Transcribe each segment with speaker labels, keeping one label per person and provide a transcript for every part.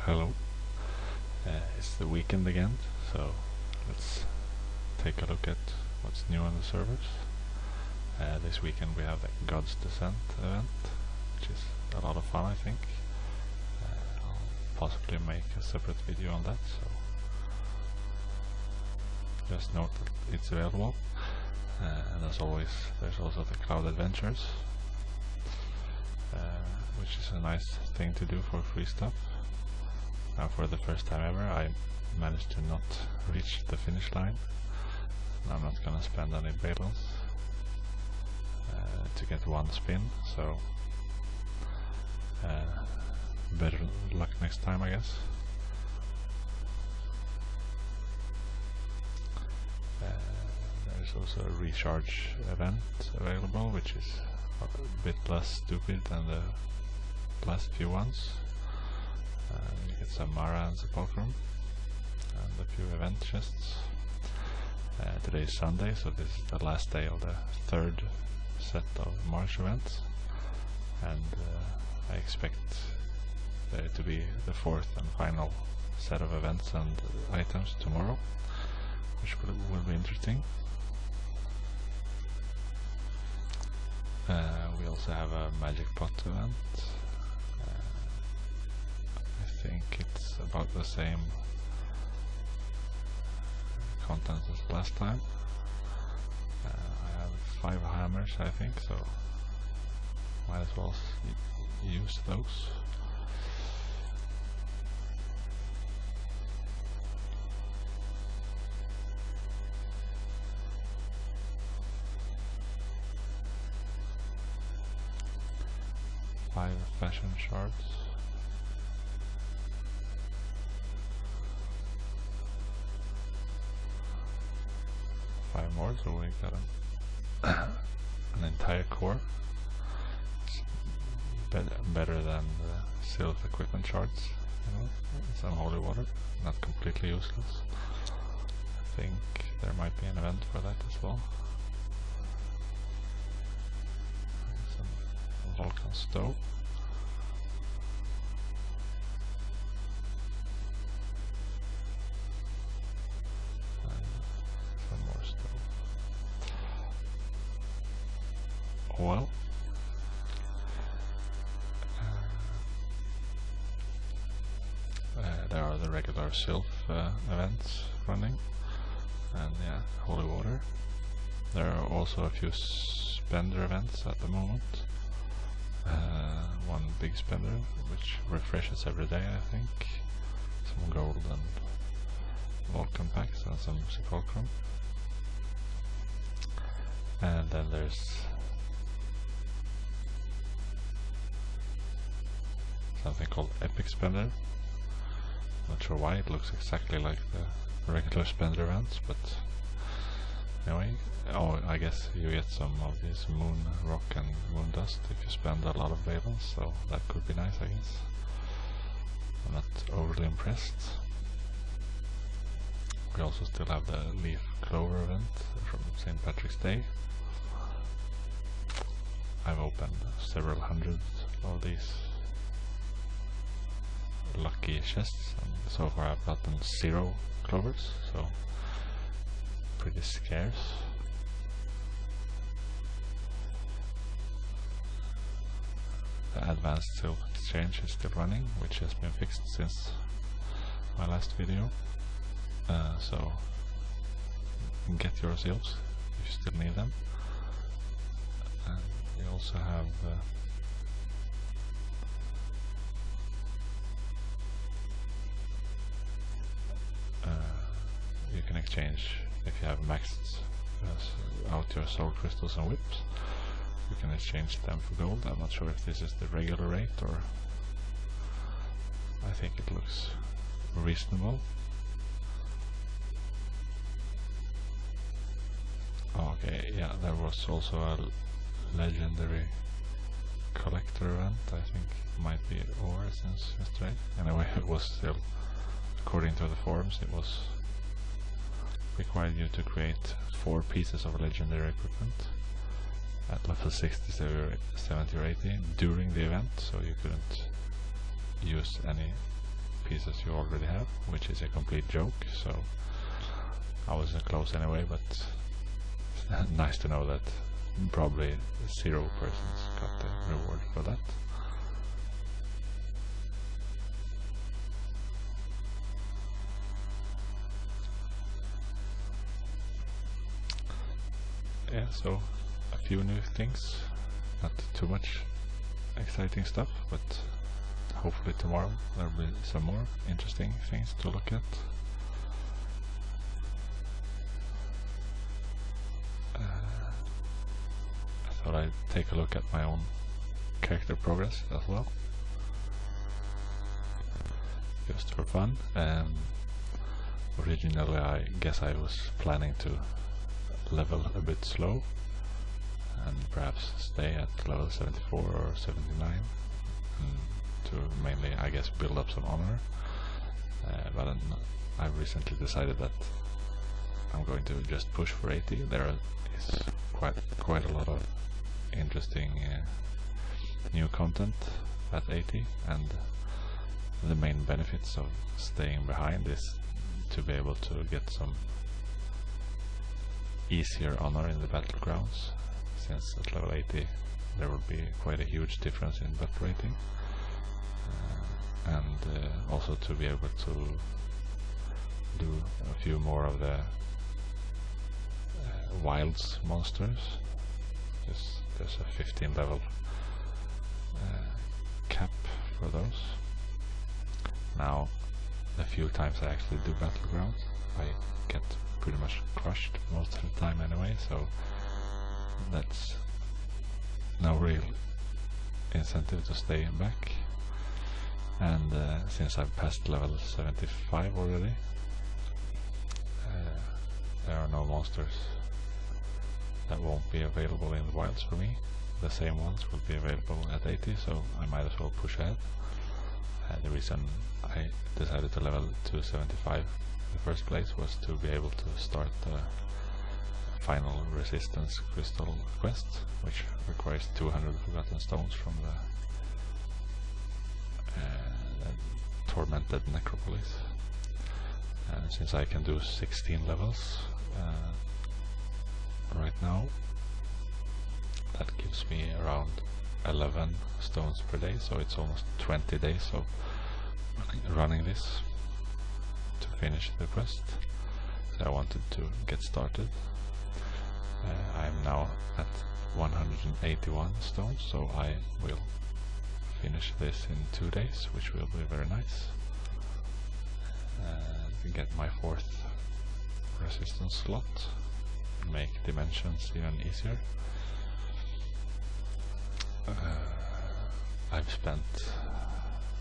Speaker 1: Hello. It's the weekend again, so let's take a look at what's new on the servers. This weekend we have the God's Descent event, which is a lot of fun, I think. I'll possibly make a separate video on that, so just note that it's available. And as always, there's also the Cloud Adventures, which is a nice thing to do for free stuff. Now, for the first time ever, I managed to not reach the finish line. I'm not gonna spend any balance to get one spin, so better luck next time, I guess. There's also a recharge event available, which is a bit less stupid than the last few ones. You get some Mara and Sepulchrum and a few event chests. Today is Sunday, so this is the last day of the third set of March events, and I expect there to be the fourth and final set of events and items tomorrow, which will be interesting. We also have a Magic Pot event. I think it's about the same content as last time. I have 5 hammers, I think, so might as well use those. Five fashion shards. More, so we got an entire core. It's better than the Sylph equipment shards. Some holy water, not completely useless. I think there might be an event for that as well. Some Vulcan stove. Well, there are the regular Sylph events running, and yeah, holy water. There are also a few spender events at the moment. One big spender, which refreshes every day, I think. Some gold and Vulcan packs and some Sepulchrum. And then there's something called Epic Spender. Not sure why it looks exactly like the regular spender events, but anyway. Oh, I guess you get some of this moon rock and moon dust if you spend a lot of valence, so that could be nice, I guess. I'm not overly impressed. We also still have the leaf clover event from St. Patrick's Day. I've opened several hundred of these lucky chests, and so far I've gotten 0 clovers, so pretty scarce. The advanced Sylph exchange is still running, which has been fixed since my last video, so get your Sylphs if you still need them. And we also have you can exchange, if you have maxed out your soul crystals and whips, you can exchange them for gold. I'm not sure if this is the regular rate, or I think it looks reasonable. Okay, yeah, there was also a legendary collector event. I think it might be over since yesterday. Anyway, it was still, according to the forums, it was required you to create 4 pieces of legendary equipment at level 60, 70 or 80 during the event, so you couldn't use any pieces you already have, which is a complete joke, so I wasn't close anyway, but it's nice to know that probably 0 persons got the reward for that. Yeah, so a few new things, not too much exciting stuff, but hopefully tomorrow there will be some more interesting things to look at. I thought I'd take a look at my own character progress as well, just for fun. Originally I guess I was planning to level a bit slow and perhaps stay at level 74 or 79 to mainly, I guess, build up some honor, but I've recently decided that I'm going to just push for 80. There is quite a lot of interesting new content at 80, and the main benefits of staying behind is to be able to get some easier honor in the battlegrounds, since at level 80 there will be quite a huge difference in battle rating, and also to be able to do a few more of the wilds monsters. There's a 15 level cap for those. Now, a few times I actually do battlegrounds, I get pretty much crushed most of the time anyway, so that's no real incentive to stay back. And since I've passed level 75 already, there are no monsters that won't be available in the wilds for me. The same ones will be available at 80, so I might as well push ahead. The reason I decided to level to 75 in the first place was to be able to start the final resistance crystal quest, which requires 200 forgotten stones from the Tormented Necropolis. And since I can do 16 levels right now, that gives me around 11 stones per day, so it's almost 20 days of running this to finish the quest. So I wanted to get started. I'm now at 181 stones, so I will finish this in 2 days, which will be very nice. To get my 4th resistance slot, make dimensions even easier. I've spent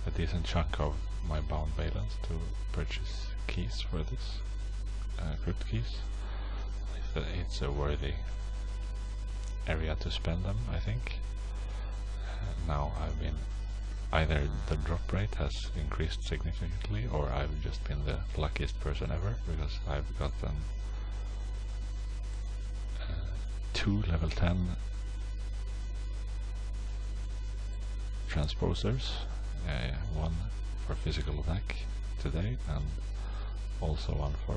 Speaker 1: a decent chunk of my bound balance to purchase keys for this, crypt keys. It's a worthy area to spend them, I think. Now I've been, either the drop rate has increased significantly, or I've just been the luckiest person ever, because I've gotten 2 level 10 transposers, one for physical attack today and also one for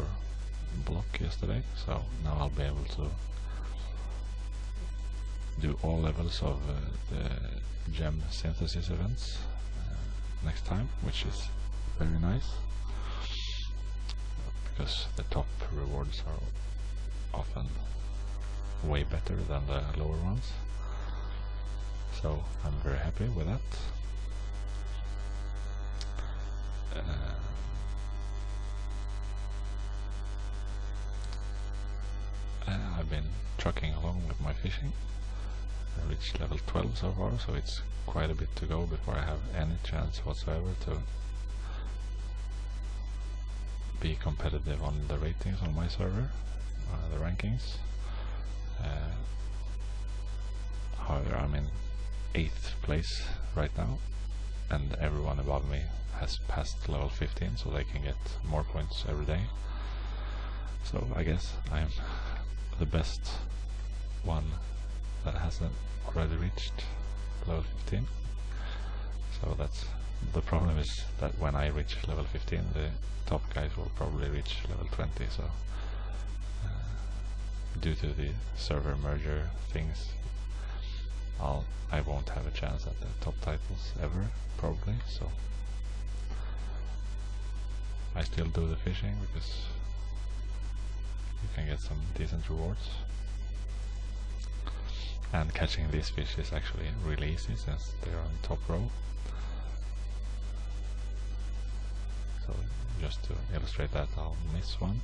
Speaker 1: block yesterday, so now I'll be able to do all levels of the gem synthesis events next time, which is very nice, because the top rewards are often way better than the lower ones. So I'm very happy with that. I've been trucking along with my fishing. I reached level 12 so far, so it's quite a bit to go before I have any chance whatsoever to be competitive on the ratings on my server, the rankings. However, I'm in 8th place right now, and everyone above me has passed level 15, so they can get more points every day. So I guess I'm the best one that hasn't already reached level 15, so that's The problem is that when I reach level 15, the top guys will probably reach level 20, so due to the server merger things, I won't have a chance at the top titles ever, probably, so I still do the fishing because you can get some decent rewards. And catching these fish is actually really easy since they're on top row. So just to illustrate that, I'll miss one.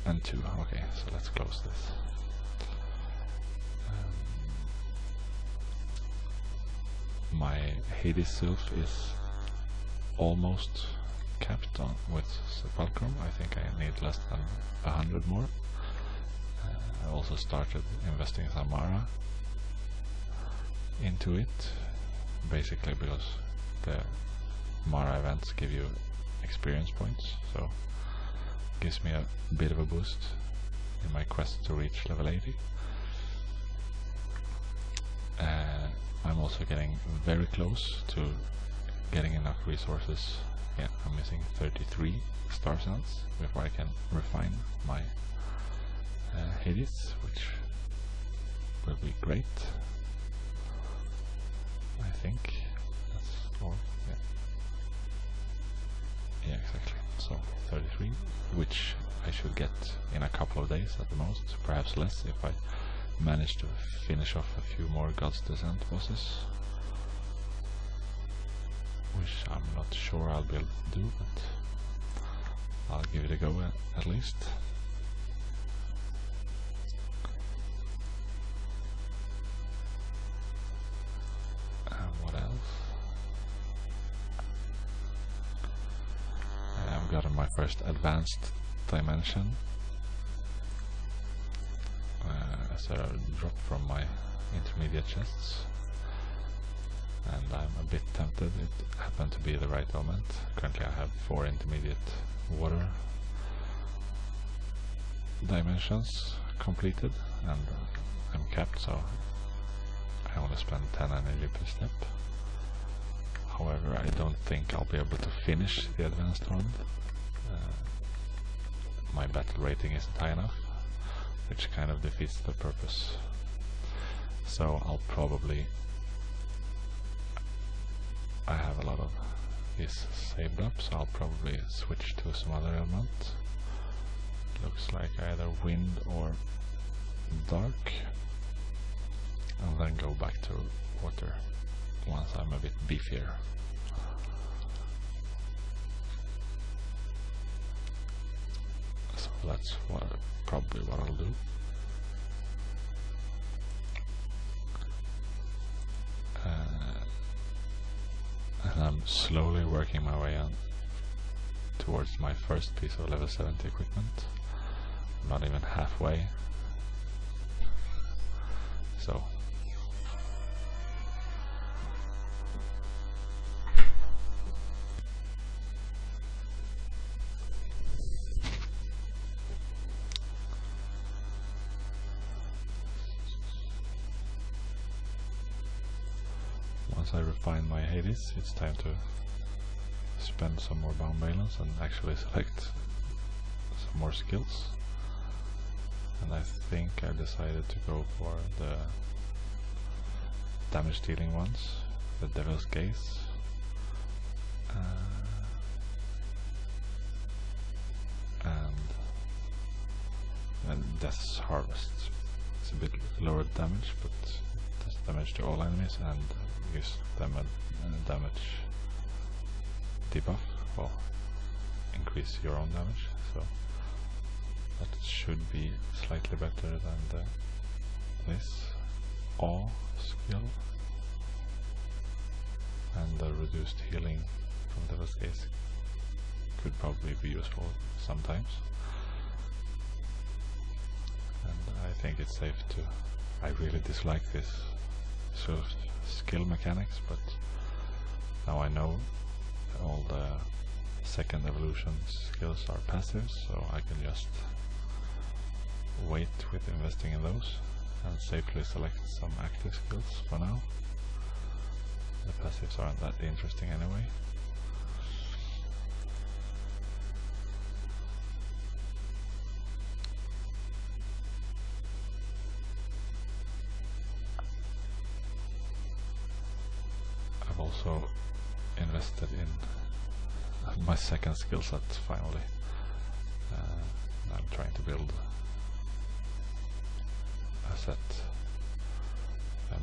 Speaker 1: And two, okay, so let's close this. My Hades Sylph is almost capped on with Sepulchrum. I think I need less than 100 more. I also started investing some Mara into it, basically because the Mara events give you experience points, so it gives me a bit of a boost in my quest to reach level 80. I'm also getting very close to getting enough resources. Yeah, I'm missing 33 star cells before I can refine my Hades, which will be great. I think that's all. Yeah, exactly. So 33, which I should get in a couple of days at the most, perhaps less if I manage to finish off a few more God's Descent bosses, which I'm not sure I'll be able to do, but I'll give it a go at least. What else? I've gotten my first advanced dimension. So I dropped from my intermediate chests, and I'm a bit tempted. It happened to be the right element. Currently I have 4 intermediate water dimensions completed, and I'm capped, so I only spend 10 energy per step. However, I don't think I'll be able to finish the advanced one. My battle rating isn't high enough, which kind of defeats the purpose. So I'll probably... I have a lot of these saved up, so I'll probably switch to some other element. Looks like either wind or dark, and then go back to water once I'm a bit beefier. So that's probably what I'll do. And I'm slowly working my way on towards my first piece of level 70 equipment. Not even halfway. So once I refine my Hades, it's time to spend some more bound balance and actually select some more skills. And I think I decided to go for the damage dealing ones, the Devil's Gaze, and Death's Harvest. It's a bit lower damage, but it does damage to all enemies and gives them a damage debuff, well, increase your own damage, so that should be slightly better than this Awe skill, and the reduced healing from Devil's Gaze could probably be useful sometimes. And I think it's safe to... I really dislike this sort of skill mechanics, but now I know all the second evolution skills are passive, so I can just wait with investing in those and safely select some active skills for now. passives aren't that interesting anyway. I've also invested in my second skill set finally. I'm trying to build a set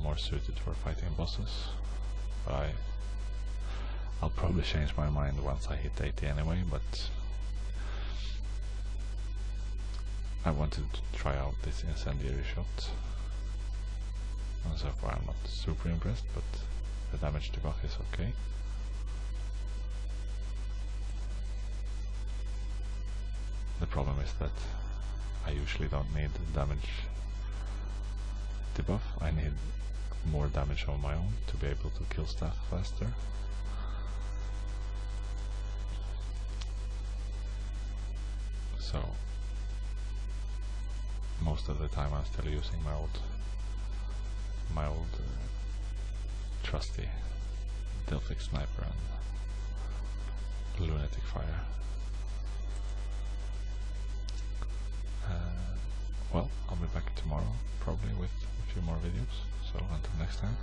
Speaker 1: more suited for fighting bosses, but I'll probably change my mind once I hit 80 anyway, but I wanted to try out this incendiary shot, and so far I'm not super impressed, but the damage debuff is okay. The problem is that I usually don't need damage debuff. I need more damage on my own to be able to kill stuff faster. So most of the time I'm still using my old trusty Delphic Sniper and Lunatic Fire. Well, I'll be back tomorrow, probably with a few more videos, so until next time.